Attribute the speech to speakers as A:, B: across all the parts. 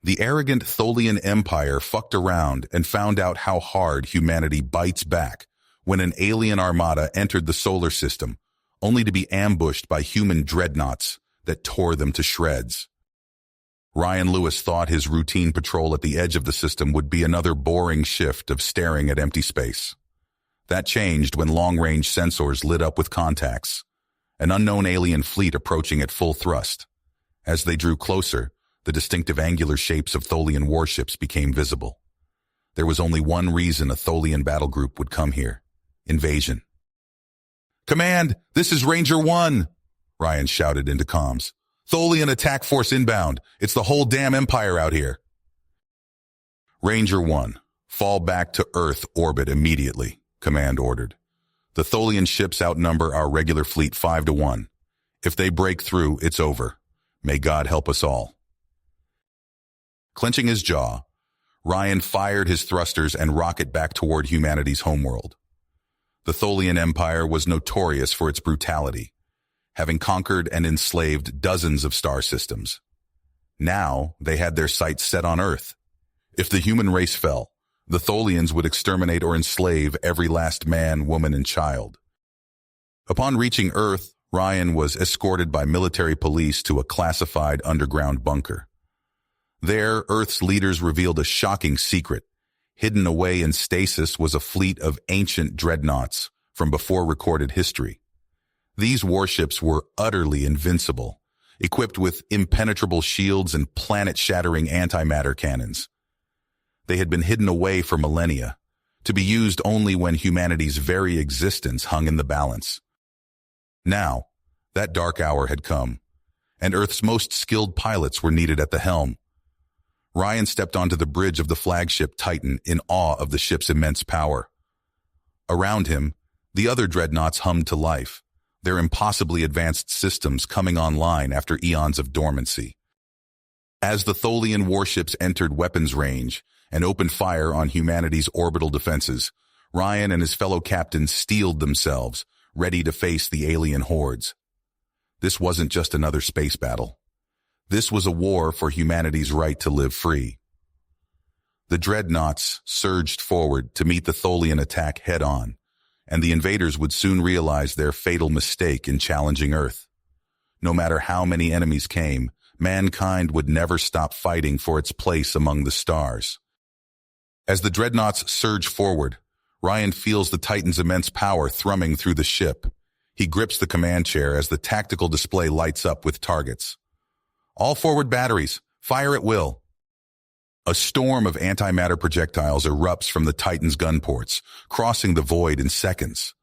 A: The arrogant Tholian Empire fucked around and found out how hard humanity bites back when an alien armada entered the solar system, only to be ambushed by human dreadnoughts that tore them to shreds. Ryan Lewis thought his routine patrol at the edge of the system would be another boring shift of staring at empty space. That changed when long-range sensors lit up with contacts, an unknown alien fleet approaching at full thrust. As they drew closer, the distinctive angular shapes of Tholian warships became visible. There was only one reason a Tholian battle group would come here: invasion. "Command, this is Ranger 1, Ryan shouted into comms. "Tholian attack force inbound. It's the whole damn Empire out here." "Ranger 1, fall back to Earth orbit immediately," Command ordered. "The Tholian ships outnumber our regular fleet 5-1. If they break through, it's over. May God help us all." Clenching his jaw, Ryan fired his thrusters and rocket back toward humanity's homeworld. The Tholian Empire was notorious for its brutality, having conquered and enslaved dozens of star systems. Now they had their sights set on Earth. If the human race fell, the Tholians would exterminate or enslave every last man, woman, and child. Upon reaching Earth, Ryan was escorted by military police to a classified underground bunker. There, Earth's leaders revealed a shocking secret. Hidden away in stasis was a fleet of ancient dreadnoughts from before recorded history. These warships were utterly invincible, equipped with impenetrable shields and planet-shattering antimatter cannons. They had been hidden away for millennia, to be used only when humanity's very existence hung in the balance. Now, that dark hour had come, and Earth's most skilled pilots were needed at the helm. Ryan stepped onto the bridge of the flagship Titan in awe of the ship's immense power. Around him, the other dreadnoughts hummed to life, their impossibly advanced systems coming online after eons of dormancy. As the Tholian warships entered weapons range and opened fire on humanity's orbital defenses, Ryan and his fellow captains steeled themselves, ready to face the alien hordes. This wasn't just another space battle. This was a war for humanity's right to live free. The dreadnoughts surged forward to meet the Tholian attack head-on, and the invaders would soon realize their fatal mistake in challenging Earth. No matter how many enemies came, mankind would never stop fighting for its place among the stars. As the dreadnoughts surge forward, Ryan feels the Titan's immense power thrumming through the ship. He grips the command chair as the tactical display lights up with targets. "All forward batteries, fire at will." A storm of antimatter projectiles erupts from the Titan's gun ports, crossing the void in seconds.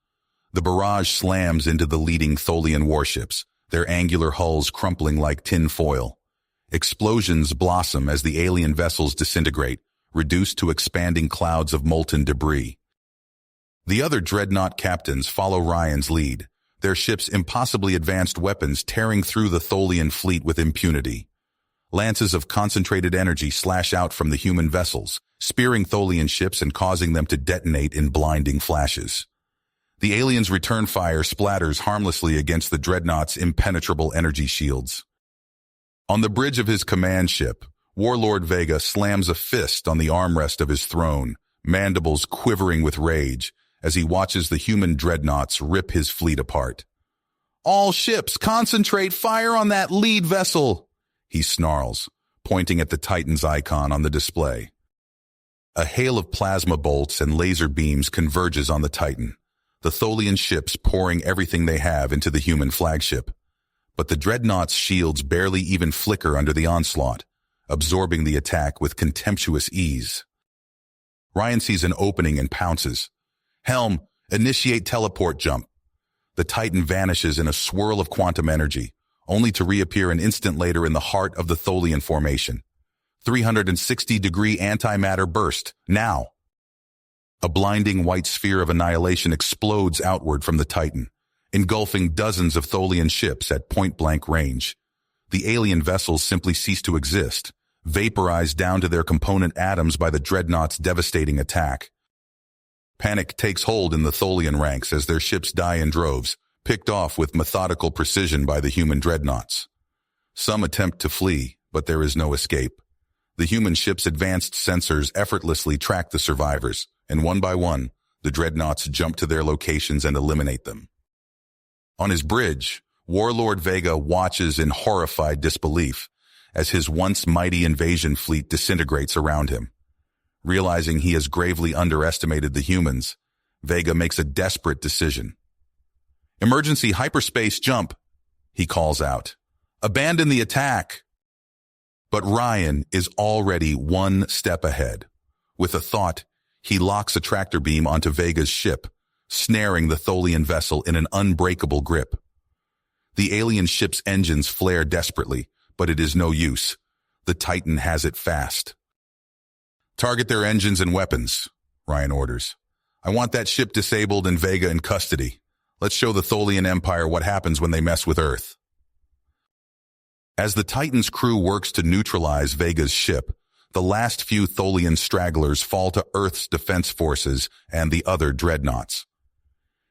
A: The barrage slams into the leading Tholian warships, their angular hulls crumpling like tin foil. Explosions blossom as the alien vessels disintegrate, reduced to expanding clouds of molten debris. The other dreadnought captains follow Ryan's lead, their ships' impossibly advanced weapons tearing through the Tholian fleet with impunity. Lances of concentrated energy slash out from the human vessels, spearing Tholian ships and causing them to detonate in blinding flashes. The aliens' return fire splatters harmlessly against the dreadnought's impenetrable energy shields. On the bridge of his command ship, Warlord Vega slams a fist on the armrest of his throne, mandibles quivering with rage, as he watches the human dreadnoughts rip his fleet apart. "All ships, concentrate fire on that lead vessel," he snarls, pointing at the Titan's icon on the display. A hail of plasma bolts and laser beams converges on the Titan, the Tholian ships pouring everything they have into the human flagship. But the dreadnought's shields barely even flicker under the onslaught, absorbing the attack with contemptuous ease. Ryan sees an opening and pounces. "Helm, initiate teleport jump." The Titan vanishes in a swirl of quantum energy, only to reappear an instant later in the heart of the Tholian formation. 360-degree antimatter burst, now. A blinding white sphere of annihilation explodes outward from the Titan, engulfing dozens of Tholian ships at point-blank range. The alien vessels simply cease to exist, vaporized down to their component atoms by the dreadnought's devastating attack. Panic takes hold in the Tholian ranks as their ships die in droves, picked off with methodical precision by the human dreadnoughts. Some attempt to flee, but there is no escape. The human ship's advanced sensors effortlessly track the survivors, and one by one, the dreadnoughts jump to their locations and eliminate them. On his bridge, Warlord Vega watches in horrified disbelief as his once mighty invasion fleet disintegrates around him. Realizing he has gravely underestimated the humans, Vega makes a desperate decision. "Emergency hyperspace jump," he calls out. "Abandon the attack." But Ryan is already one step ahead. With a thought, he locks a tractor beam onto Vega's ship, snaring the Tholian vessel in an unbreakable grip. The alien ship's engines flare desperately, but it is no use. The Titan has it fast. "Target their engines and weapons," Ryan orders. "I want that ship disabled and Vega in custody. Let's show the Tholian Empire what happens when they mess with Earth." As the Titan's crew works to neutralize Vega's ship, the last few Tholian stragglers fall to Earth's defense forces and the other dreadnoughts.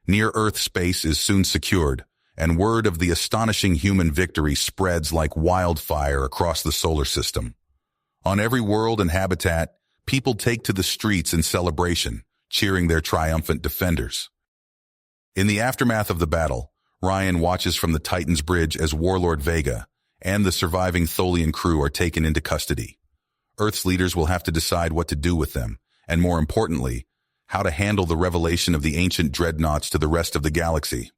A: Near-Earth space is soon secured, and word of the astonishing human victory spreads like wildfire across the solar system. On every world and habitat, people take to the streets in celebration, cheering their triumphant defenders. In the aftermath of the battle, Ryan watches from the Titan's bridge as Warlord Vega and the surviving Tholian crew are taken into custody. Earth's leaders will have to decide what to do with them, and more importantly, how to handle the revelation of the ancient dreadnoughts to the rest of the galaxy.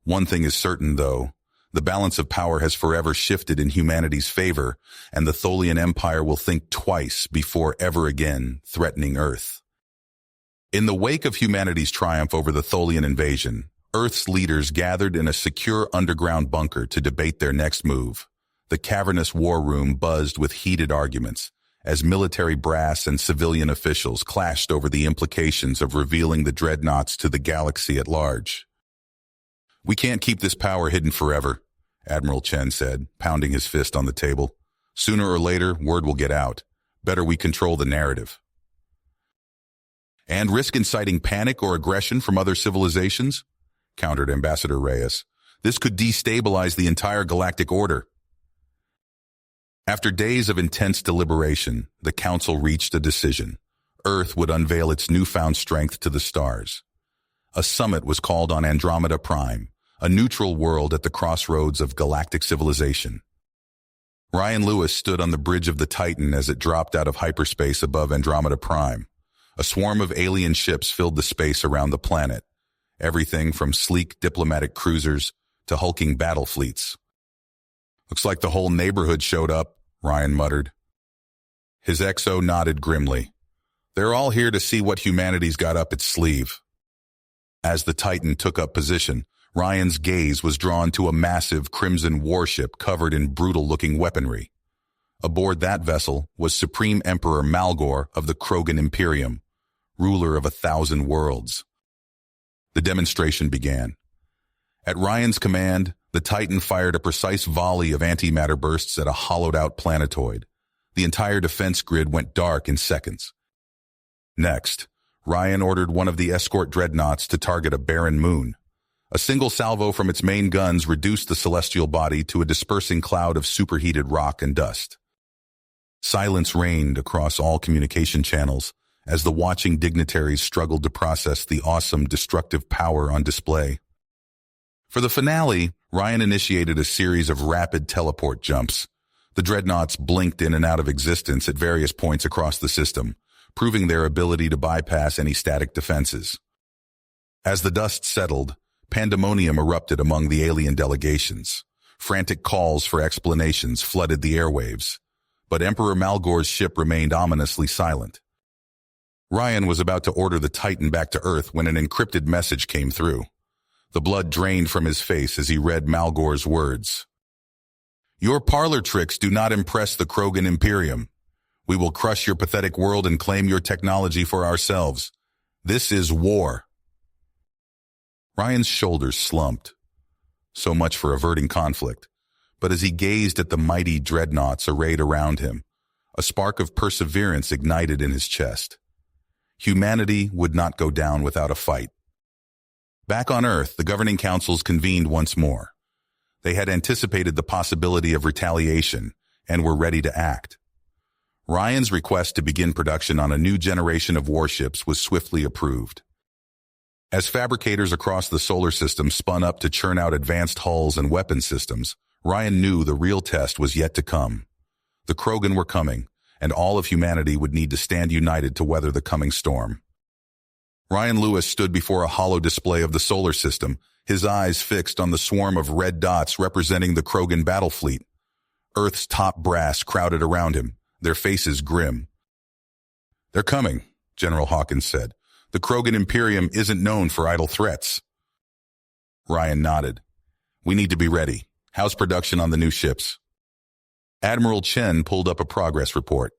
A: One thing is certain, though. The balance of power has forever shifted in humanity's favor, and the Tholian Empire will think twice before ever again threatening Earth. In the wake of humanity's triumph over the Tholian invasion, Earth's leaders gathered in a secure underground bunker to debate their next move. The cavernous war room buzzed with heated arguments, as military brass and civilian officials clashed over the implications of revealing the dreadnoughts to the galaxy at large. "We can't keep this power hidden forever," Admiral Chen said, pounding his fist on the table. "Sooner or later, word will get out. Better we control the narrative." "And risk inciting panic or aggression from other civilizations?" countered Ambassador Reyes. "This could destabilize the entire galactic order." After days of intense deliberation, the Council reached a decision. Earth would unveil its newfound strength to the stars. A summit was called on Andromeda Prime, a neutral world at the crossroads of galactic civilization. Ryan Lewis stood on the bridge of the Titan as it dropped out of hyperspace above Andromeda Prime. A swarm of alien ships filled the space around the planet, everything from sleek diplomatic cruisers to hulking battle fleets. "Looks like the whole neighborhood showed up," Ryan muttered. His XO nodded grimly. "They're all here to see what humanity's got up its sleeve." As the Titan took up position, Ryan's gaze was drawn to a massive crimson warship covered in brutal-looking weaponry. Aboard that vessel was Supreme Emperor Malgor of the Krogan Imperium, ruler of 1,000 worlds. The demonstration began. At Ryan's command, the Titan fired a precise volley of antimatter bursts at a hollowed-out planetoid. The entire defense grid went dark in seconds. Next, Ryan ordered one of the escort dreadnoughts to target a barren moon. A single salvo from its main guns reduced the celestial body to a dispersing cloud of superheated rock and dust. Silence reigned across all communication channels as the watching dignitaries struggled to process the awesome destructive power on display. For the finale, Ryan initiated a series of rapid teleport jumps. The dreadnoughts blinked in and out of existence at various points across the system, proving their ability to bypass any static defenses. As the dust settled, pandemonium erupted among the alien delegations. Frantic calls for explanations flooded the airwaves, but Emperor Malgor's ship remained ominously silent. Ryan was about to order the Titan back to Earth when an encrypted message came through. The blood drained from his face as he read Malgor's words. "Your parlor tricks do not impress the Krogan Imperium. We will crush your pathetic world and claim your technology for ourselves. This is war." Ryan's shoulders slumped. So much for averting conflict. But as he gazed at the mighty dreadnoughts arrayed around him, a spark of perseverance ignited in his chest. Humanity would not go down without a fight. Back on Earth, the governing councils convened once more. They had anticipated the possibility of retaliation and were ready to act. Ryan's request to begin production on a new generation of warships was swiftly approved. As fabricators across the solar system spun up to churn out advanced hulls and weapon systems, Ryan knew the real test was yet to come. The Krogan were coming, and all of humanity would need to stand united to weather the coming storm. Ryan Lewis stood before a hollow display of the solar system, his eyes fixed on the swarm of red dots representing the Krogan battle fleet. Earth's top brass crowded around him, their faces grim. "They're coming," General Hawkins said. "The Krogan Imperium isn't known for idle threats." Ryan nodded. "We need to be ready. How's production on the new ships?" Admiral Chen pulled up a progress report.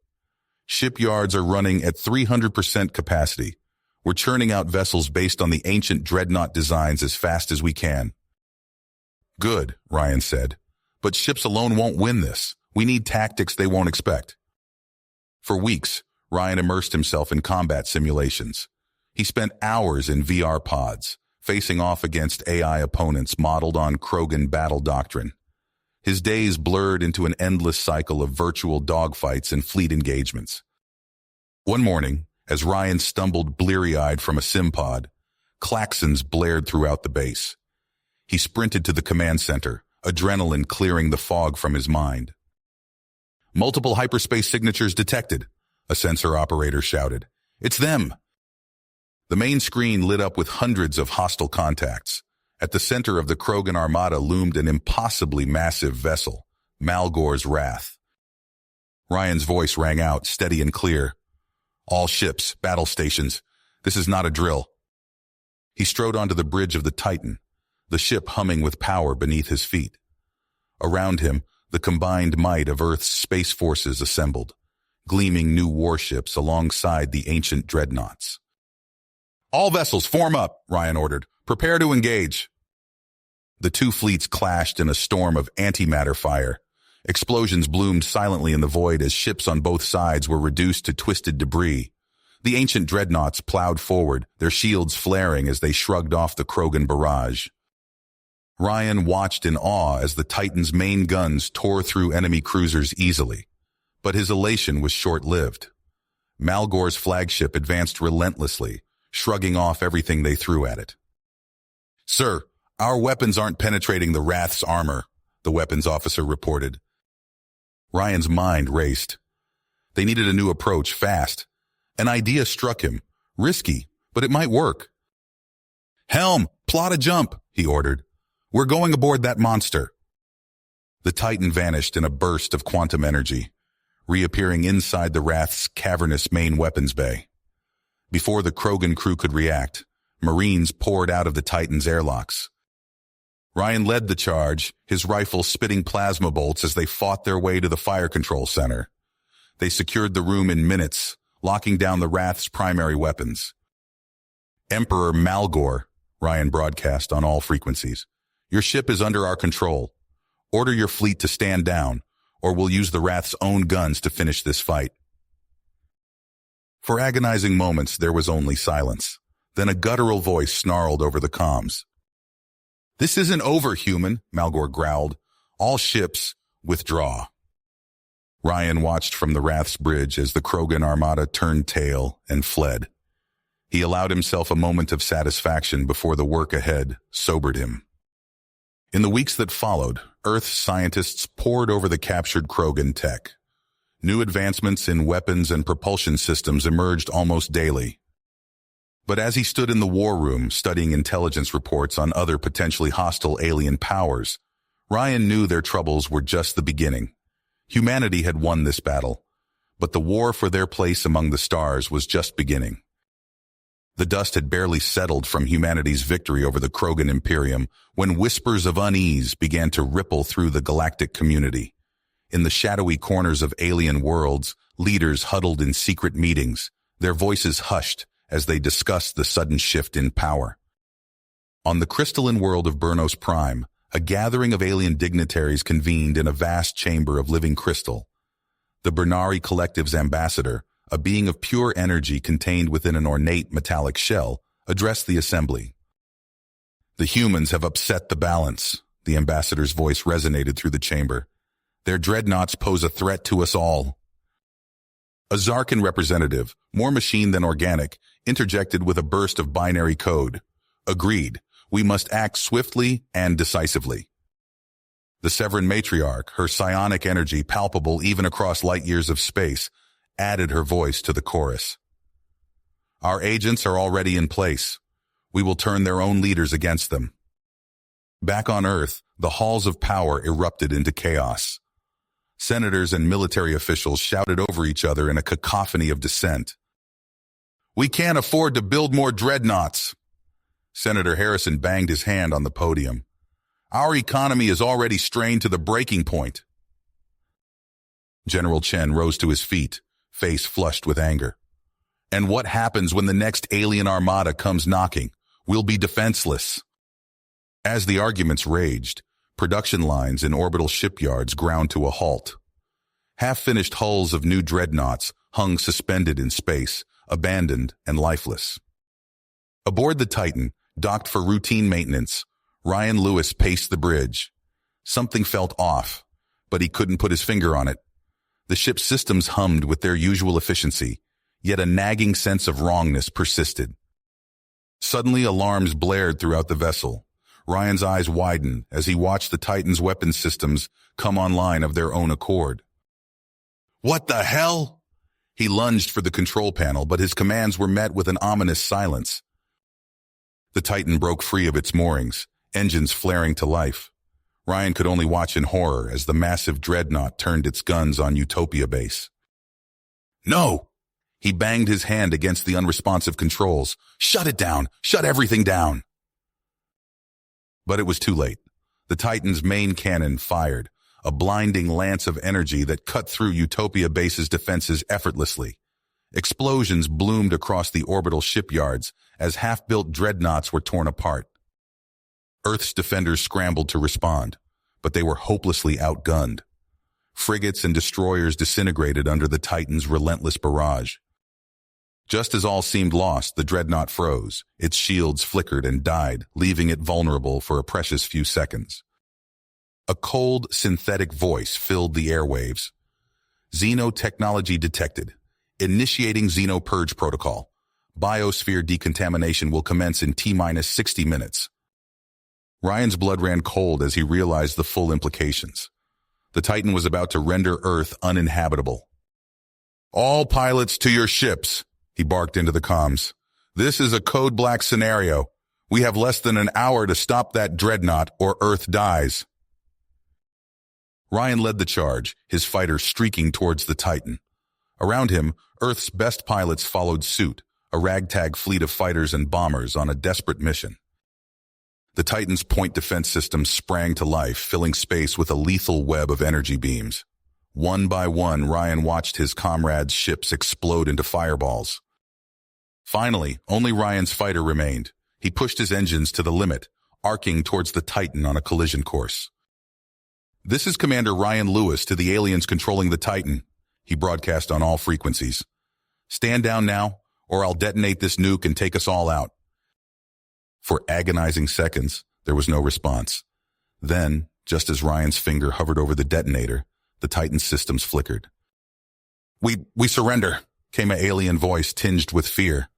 A: "Shipyards are running at 300% capacity. We're churning out vessels based on the ancient Dreadnought designs as fast as we can." "Good," Ryan said. "But ships alone won't win this. We need tactics they won't expect." For weeks, Ryan immersed himself in combat simulations. He spent hours in VR pods, facing off against AI opponents modeled on Krogan battle doctrine. His days blurred into an endless cycle of virtual dogfights and fleet engagements. One morning, as Ryan stumbled bleary-eyed from a sim pod, klaxons blared throughout the base. He sprinted to the command center, adrenaline clearing the fog from his mind. "Multiple hyperspace signatures detected," a sensor operator shouted. "It's them!" The main screen lit up with hundreds of hostile contacts. At the center of the Krogan armada loomed an impossibly massive vessel, Malgore's Wrath. Ryan's voice rang out, steady and clear. "All ships, battle stations. This is not a drill." He strode onto the bridge of the Titan, the ship humming with power beneath his feet. Around him, the combined might of Earth's space forces assembled, gleaming new warships alongside the ancient dreadnoughts. "All vessels, form up," Ryan ordered. "Prepare to engage." The two fleets clashed in a storm of antimatter fire. Explosions bloomed silently in the void as ships on both sides were reduced to twisted debris. The ancient dreadnoughts plowed forward, their shields flaring as they shrugged off the Krogan barrage. Ryan watched in awe as the Titan's main guns tore through enemy cruisers easily. But his elation was short-lived. Malgore's flagship advanced relentlessly, shrugging off everything they threw at it. "Sir, our weapons aren't penetrating the Wrath's armor," the weapons officer reported. Ryan's mind raced. They needed a new approach fast. An idea struck him. Risky, but it might work. "Helm, plot a jump," he ordered. "We're going aboard that monster." The Titan vanished in a burst of quantum energy, reappearing inside the Wrath's cavernous main weapons bay. Before the Krogan crew could react, Marines poured out of the Titan's airlocks. Ryan led the charge, his rifle spitting plasma bolts as they fought their way to the fire control center. They secured the room in minutes, locking down the Wrath's primary weapons. "Emperor Malgore," Ryan broadcast on all frequencies. "Your ship is under our control. Order your fleet to stand down, or we'll use the Wrath's own guns to finish this fight." For agonizing moments, there was only silence. Then a guttural voice snarled over the comms. "This isn't over, human," Malgore growled. "All ships, withdraw." Ryan watched from the Wrath's bridge as the Krogan armada turned tail and fled. He allowed himself a moment of satisfaction before the work ahead sobered him. In the weeks that followed, Earth scientists pored over the captured Krogan tech. New advancements in weapons and propulsion systems emerged almost daily. But as he stood in the war room studying intelligence reports on other potentially hostile alien powers, Ryan knew their troubles were just the beginning. Humanity had won this battle, but the war for their place among the stars was just beginning. The dust had barely settled from humanity's victory over the Krogan Imperium when whispers of unease began to ripple through the galactic community. In the shadowy corners of alien worlds, leaders huddled in secret meetings, their voices hushed as they discussed the sudden shift in power. On the crystalline world of Burnos Prime, a gathering of alien dignitaries convened in a vast chamber of living crystal. The Bernari Collective's ambassador, a being of pure energy contained within an ornate metallic shell, addressed the assembly. "The humans have upset the balance," the ambassador's voice resonated through the chamber. "Their dreadnoughts pose a threat to us all." A Zarkan representative, more machine than organic, interjected with a burst of binary code. Agreed. We must act swiftly and decisively. The Severan matriarch, her psionic energy palpable even across light years of space, added her voice to the chorus. Our agents are already in place. We will turn their own leaders against them. Back on Earth, the halls of power erupted into chaos. Senators and military officials shouted over each other in a cacophony of dissent. We can't afford to build more dreadnoughts. Senator Harrison banged his hand on the podium. Our economy is already strained to the breaking point. General Chen rose to his feet, face flushed with anger. And what happens when the next alien armada comes knocking? We'll be defenseless. As the arguments raged, production lines in orbital shipyards ground to a halt. Half-finished hulls of new dreadnoughts hung suspended in space, abandoned and lifeless. Aboard the Titan, docked for routine maintenance, Ryan Lewis paced the bridge. Something felt off, but he couldn't put his finger on it. The ship's systems hummed with their usual efficiency, yet a nagging sense of wrongness persisted. Suddenly, alarms blared throughout the vessel. Ryan's eyes widened as he watched the Titan's weapons systems come online of their own accord. What the hell? He lunged for the control panel, but his commands were met with an ominous silence. The Titan broke free of its moorings, engines flaring to life. Ryan could only watch in horror as the massive Dreadnought turned its guns on Utopia base. No! He banged his hand against the unresponsive controls. Shut it down! Shut everything down! But it was too late. The Titan's main cannon fired, a blinding lance of energy that cut through Utopia base's defenses effortlessly. Explosions bloomed across the orbital shipyards as half-built dreadnoughts were torn apart. Earth's defenders scrambled to respond, but they were hopelessly outgunned. Frigates and destroyers disintegrated under the Titan's relentless barrage. Just as all seemed lost, the Dreadnought froze. Its shields flickered and died, leaving it vulnerable for a precious few seconds. A cold, synthetic voice filled the airwaves. Xenotechnology detected. Initiating Xenopurge protocol. Biosphere decontamination will commence in T-minus 60 minutes. Ryan's blood ran cold as he realized the full implications. The Titan was about to render Earth uninhabitable. All pilots to your ships, he barked into the comms. This is a code black scenario. We have less than an hour to stop that dreadnought or Earth dies. Ryan led the charge, his fighter streaking towards the Titan. Around him, Earth's best pilots followed suit, a ragtag fleet of fighters and bombers on a desperate mission. The Titan's point defense system sprang to life, filling space with a lethal web of energy beams. One by one, Ryan watched his comrades' ships explode into fireballs. Finally, only Ryan's fighter remained. He pushed his engines to the limit, arcing towards the Titan on a collision course. This is Commander Ryan Lewis to the aliens controlling the Titan, he broadcast on all frequencies. Stand down now, or I'll detonate this nuke and take us all out. For agonizing seconds, there was no response. Then, just as Ryan's finger hovered over the detonator, the Titan's systems flickered. We surrender, came an alien voice tinged with fear.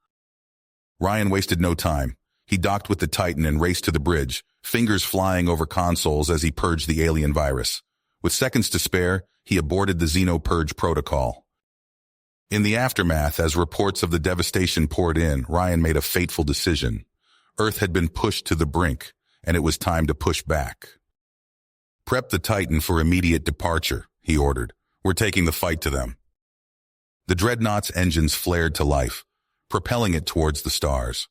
A: Ryan wasted no time. He docked with the Titan and raced to the bridge, fingers flying over consoles as he purged the alien virus. With seconds to spare, he aborted the Xenopurge protocol. In the aftermath, as reports of the devastation poured in, Ryan made a fateful decision. Earth had been pushed to the brink, and it was time to push back. Prep the Titan for immediate departure, he ordered. We're taking the fight to them. The Dreadnought's engines flared to life, propelling it towards the stars.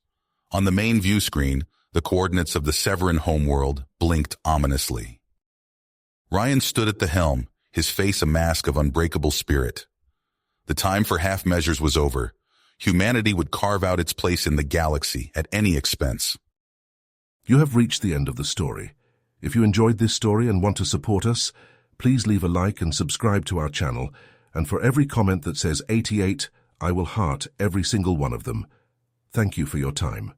A: On the main view screen, the coordinates of the Severan homeworld blinked ominously. Ryan stood at the helm, his face a mask of unbreakable spirit. The time for half measures was over. Humanity would carve out its place in the galaxy at any expense.
B: You have reached the end of the story. If you enjoyed this story and want to support us, please leave a like and subscribe to our channel, and for every comment that says 88, I will heart every single one of them. Thank you for your time.